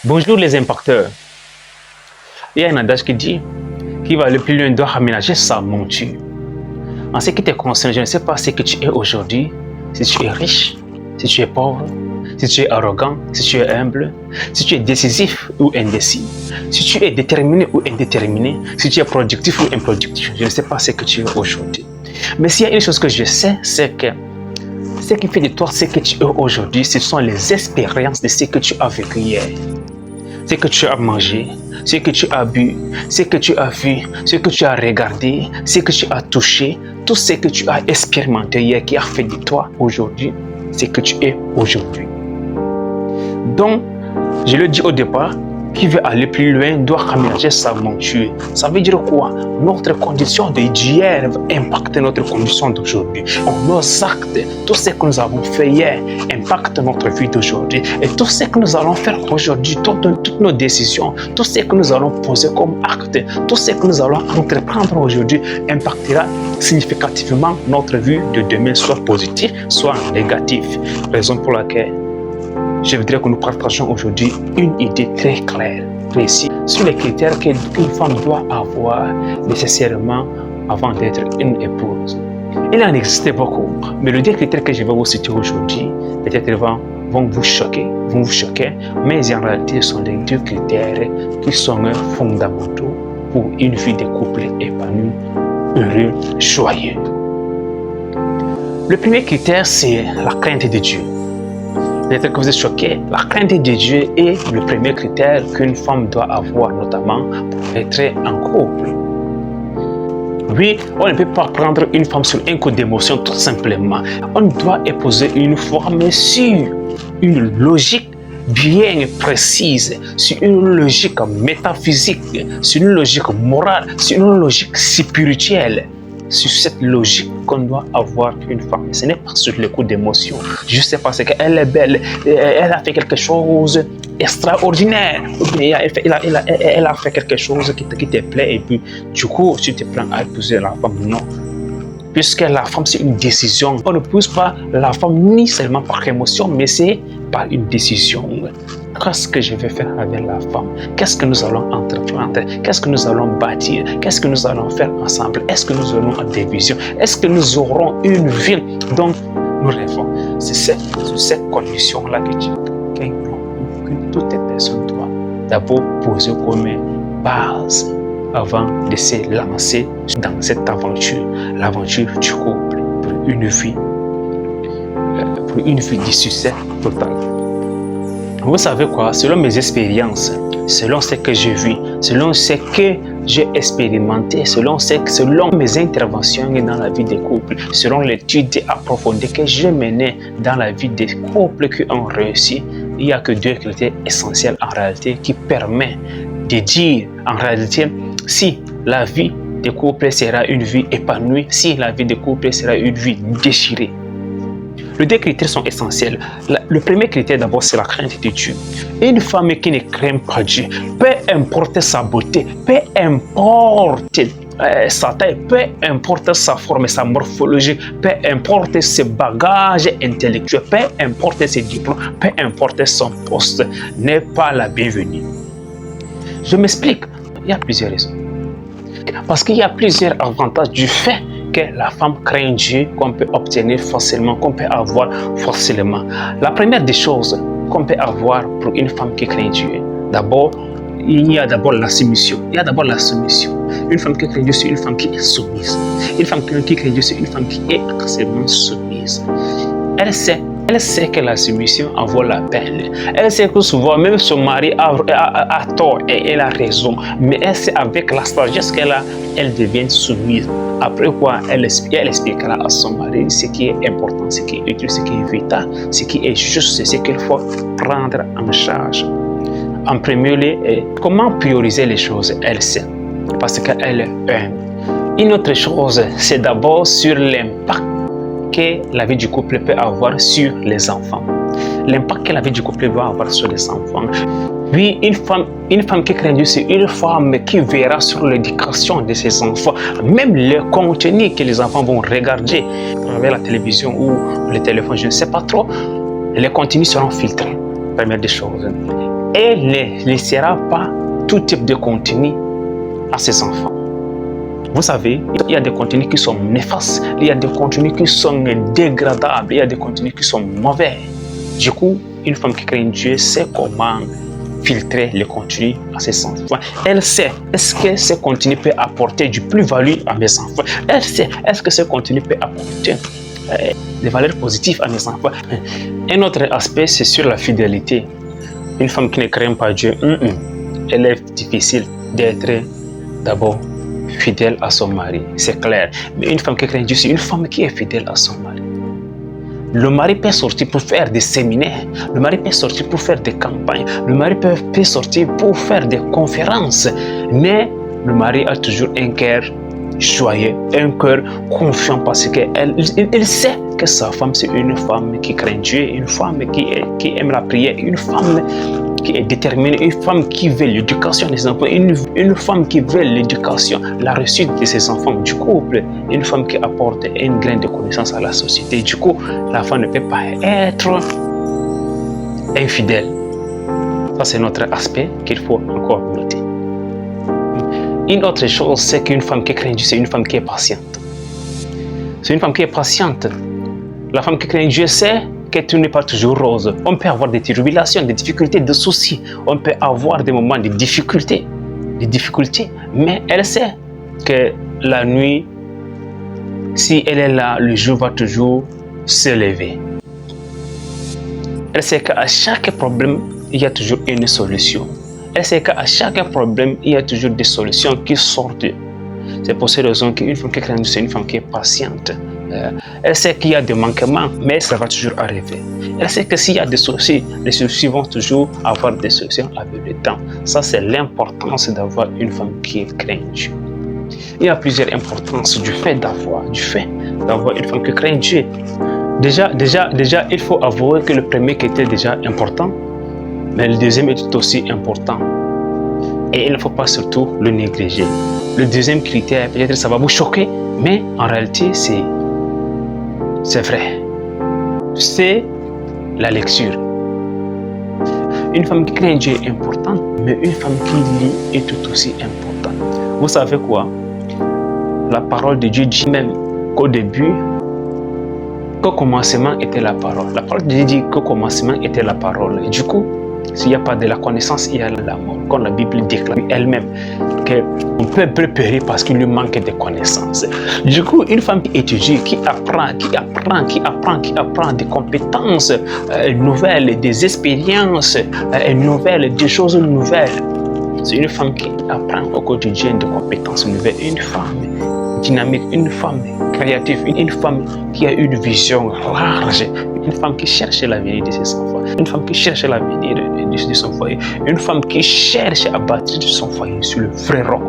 Bonjour les impacteurs. Il y a un adage qui dit qui va le plus loin doit aménager sa monture. En ce qui te concerne, je ne sais pas ce que tu es aujourd'hui, si tu es riche, si tu es pauvre, si tu es arrogant, si tu es humble, si tu es décisif ou indécis, si tu es déterminé ou indéterminé, si tu es productif ou improductif. Je ne sais pas ce que tu es aujourd'hui. Mais s'il y a une chose que je sais, c'est que ce qui fait de toi ce que tu es aujourd'hui, ce sont les expériences de ce que tu as vécu hier. Ce que tu as mangé, ce que tu as bu, ce que tu as vu, ce que tu as regardé, ce que tu as touché, tout ce que tu as expérimenté hier qui a fait de toi aujourd'hui ce que tu es aujourd'hui. Donc, je le dis au départ, qui veut aller plus loin doit aménager sa monture. Ça veut dire quoi? Notre condition d'hier va impacter notre condition d'aujourd'hui. Nos actes, tout ce que nous avons fait hier impacte notre vie d'aujourd'hui. Et tout ce que nous allons faire aujourd'hui, toutes nos décisions, tout ce que nous allons poser comme acte, tout ce que nous allons entreprendre aujourd'hui impactera significativement notre vie de demain, soit positif, soit négatif. Raison pour laquelle je voudrais que nous partagions aujourd'hui une idée très claire, précise, sur les critères qu'une femme doit avoir nécessairement avant d'être une épouse. Il en existe beaucoup, mais les deux critères que je vais vous citer aujourd'hui, peut-être vont vous choquer, mais en réalité, ce sont les deux critères qui sont fondamentaux pour une vie de couple épanoui, heureux, joyeux. Le premier critère, c'est la crainte de Dieu. Peut-être que vous êtes choqué. La crainte de Dieu est le premier critère qu'une femme doit avoir, notamment pour être en couple. Oui, on ne peut pas prendre une femme sur un coup d'émotion tout simplement. On doit épouser une femme sur une logique bien précise, sur une logique métaphysique, sur une logique morale, sur une logique spirituelle. Sur cette logique qu'on doit avoir une femme. Ce n'est pas sur le coup d'émotion. Juste parce qu'elle est belle, elle a fait quelque chose d'extraordinaire. Elle a fait quelque chose qui te plaît et puis du coup tu te prends à épouser la femme. Non. Puisque la femme c'est une décision. On ne pousse pas la femme ni seulement par émotion, mais c'est par une décision. Qu'est-ce que je vais faire avec la femme? Qu'est-ce que nous allons entreprendre? Qu'est-ce que nous allons bâtir? Qu'est-ce que nous allons faire ensemble? Est-ce que nous aurons des visions? Est-ce que nous aurons une vie dont nous rêvons? C'est cette condition-là que toute personne doit d'abord poser comme base avant de se lancer dans cette aventure, l'aventure du couple, pour une vie de succès total. Vous savez quoi, selon mes expériences, selon ce que j'ai vu, selon ce que j'ai expérimenté, selon mes interventions dans la vie des couples, selon l'étude approfondie que j'ai menée dans la vie des couples qui ont réussi, il n'y a que deux critères essentiels en réalité qui permettent de dire en réalité si la vie des couples sera une vie épanouie, si la vie des couples sera une vie déchirée. Les deux critères sont essentiels. Le premier critère d'abord, c'est la crainte de Dieu. Une femme qui ne craint pas Dieu, peu importe sa beauté, peu importe sa taille, peu importe sa forme, sa morphologie, peu importe ses bagages intellectuels, peu importe ses diplômes, peu importe son poste, n'est pas la bienvenue. Je m'explique. Il y a plusieurs raisons. Parce qu'il y a plusieurs avantages du fait que la femme craint Dieu qu'on peut obtenir facilement, qu'on peut avoir facilement. La première des choses qu'on peut avoir pour une femme qui craint Dieu, d'abord, il y a d'abord la soumission. Une femme qui craint Dieu, c'est une femme qui est soumise. Une femme qui craint Dieu, c'est une femme qui est extrêmement soumise. Elle sait que la soumission en vaut la peine. Elle sait que souvent, même son mari a tort et elle a raison. Mais elle sait avec la sagesse qu'elle a, elle devient soumise. Après quoi, elle expliquera à son mari ce qui est important, ce qui est utile, ce qui est vital, ce qui est juste, ce qu'il faut prendre en charge. En premier lieu, comment prioriser les choses, elle sait. Parce qu'elle est humble. Une autre chose, c'est d'abord sur l'impact que la vie du couple peut avoir sur les enfants. L'impact que la vie du couple va avoir sur les enfants. Oui, une femme qui craint Dieu, c'est une femme qui verra sur l'éducation de ses enfants, même le contenu que les enfants vont regarder à travers la télévision ou le téléphone, je ne sais pas trop, les contenus seront filtrés. Première des choses. et ne laissera pas tout type de contenu à ses enfants. Vous savez, il y a des contenus qui sont néfastes, il y a des contenus qui sont dégradables, il y a des contenus qui sont mauvais. Du coup, une femme qui craint Dieu sait comment filtrer les contenus à ses enfants. Elle sait, est-ce que ce contenu peut apporter du plus-value à mes enfants? Elle sait, est-ce que ce contenu peut apporter des valeurs positives à mes enfants? Un autre aspect, c'est sur la fidélité. Une femme qui ne craint pas Dieu, elle est difficile d'être d'abord fidèle à son mari, c'est clair. Mais une femme qui craint Dieu, c'est une femme qui est fidèle à son mari. Le mari peut sortir pour faire des séminaires, le mari peut sortir pour faire des campagnes, le mari peut sortir pour faire des conférences, mais le mari a toujours un cœur joyeux, un cœur confiant parce qu'il sait que sa femme c'est une femme qui craint Dieu, une femme qui aime la prière, une femme qui est déterminée, une femme qui veut l'éducation des enfants, une femme qui veut l'éducation, la réussite de ses enfants, du couple, une femme qui apporte un grain de connaissance à la société. Du coup, la femme ne peut pas être infidèle. Ça, c'est notre aspect qu'il faut encore noter. Une autre chose, c'est qu'une femme qui craint Dieu, c'est une femme qui est patiente. C'est une femme qui est patiente. La femme qui craint Dieu sait que tout n'est pas toujours rose. On peut avoir des tribulations, des difficultés, des soucis. On peut avoir des moments de difficultés, mais elle sait que la nuit, si elle est là, le jour va toujours se lever. Elle sait qu'à chaque problème, il y a toujours une solution. Elle sait qu'à chaque problème, il y a toujours des solutions qui sortent. C'est pour cette raison qu'une femme qui craint Dieu, c'est une femme qui est patiente. Elle sait qu'il y a des manquements, mais ça va toujours arriver. Elle sait que s'il y a des soucis, les soucis vont toujours avoir des solutions avec le temps. Ça, c'est l'importance d'avoir une femme qui craint Dieu. Il y a plusieurs importances du fait d'avoir une femme qui craint Dieu. Déjà, il faut avouer que le premier qui était déjà important, mais le deuxième est tout aussi important. Et il ne faut pas surtout le négliger. Le deuxième critère, peut-être ça va vous choquer, mais en réalité, c'est vrai. C'est la lecture. Une femme qui craint Dieu est importante, mais une femme qui lit est tout aussi importante. Vous savez quoi? La parole de Dieu dit même qu'au début, qu'au commencement était la parole. La parole de Dieu dit qu'au commencement était la parole. Et du coup, s'il n'y a pas de la connaissance, il y a la mort. Comme la Bible déclare elle-même qu'on peut périr parce qu'il lui manque de connaissances. Du coup, une femme qui étudie, qui apprend des compétences nouvelles, des expériences nouvelles, des choses nouvelles. C'est une femme qui apprend au quotidien des compétences nouvelles. Une femme dynamique, une femme créative, une femme qui a une vision large, une femme qui cherche l'avenir de ses enfants, une femme qui cherche l'avenir de son foyer, une femme qui cherche à bâtir son foyer sur le vrai roc.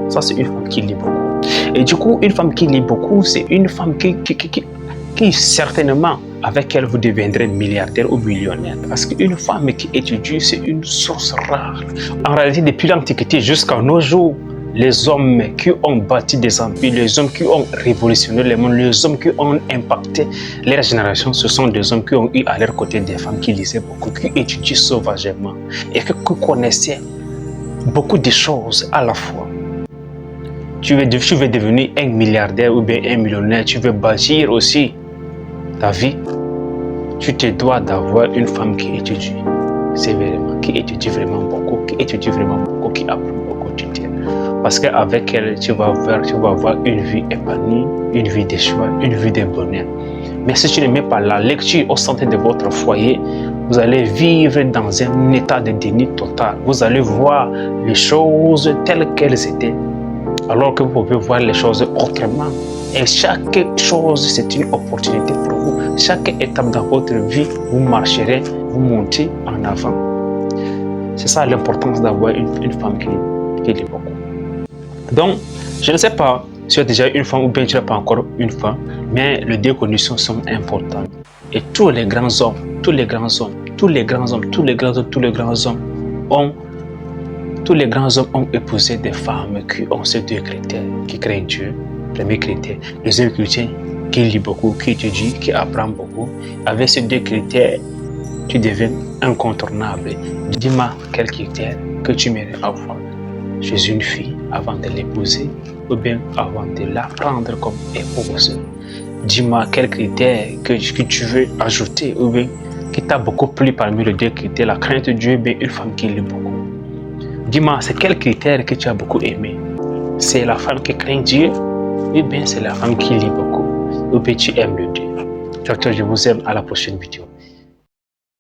Ça, c'est une femme qui lit beaucoup. Et du coup, une femme qui lit beaucoup, c'est une femme qui certainement, avec elle, vous deviendrez milliardaire ou millionnaire. Parce qu'une femme qui étudie, c'est une source rare. En réalité, depuis l'Antiquité jusqu'à nos jours, les hommes qui ont bâti des empires, les hommes qui ont révolutionné le monde, les hommes qui ont impacté leur génération, ce sont des hommes qui ont eu à leur côté des femmes qui lisaient beaucoup, qui étudiaient sauvagement et qui connaissaient beaucoup de choses à la fois. Tu veux devenir un milliardaire ou bien un millionnaire, tu veux bâtir aussi ta vie, tu te dois d'avoir une femme qui étudie sévèrement, qui étudie vraiment beaucoup, qui apprend beaucoup du Dieu. Parce qu'avec elle, tu vas avoir une vie épanouie, une vie de joie, une vie de bonheur. Mais si tu ne mets pas la lecture au centre de votre foyer, vous allez vivre dans un état de déni total. Vous allez voir les choses telles qu'elles étaient, alors que vous pouvez voir les choses autrement. Et chaque chose, c'est une opportunité pour vous. Chaque étape dans votre vie, vous marcherez, vous montez en avant. C'est ça l'importance d'avoir une femme qui lit beaucoup. Donc, je ne sais pas si tu as déjà une femme ou bien tu n'as pas encore une femme, mais les deux conditions sont importantes. Et tous les grands hommes ont épousé des femmes qui ont ces deux critères, qui craignent Dieu, premier critère. Deuxième critère, qui lit beaucoup, qui étudie, qui apprend beaucoup. Avec ces deux critères, tu deviens incontournable. Dis-moi quels critères que tu aimerais avoir chez une fille avant de l'épouser ou bien avant de la prendre comme épouse. Dis-moi quels critères que tu veux ajouter ou bien qui t'a beaucoup plu parmi les deux critères, la crainte de Dieu ou bien une femme qui lit beaucoup. Dis-moi, c'est quel critère que tu as beaucoup aimé? C'est la femme qui craint Dieu ou bien c'est la femme qui lit beaucoup ou bien tu aimes le Dieu? Docteur, je vous aime, à la prochaine vidéo.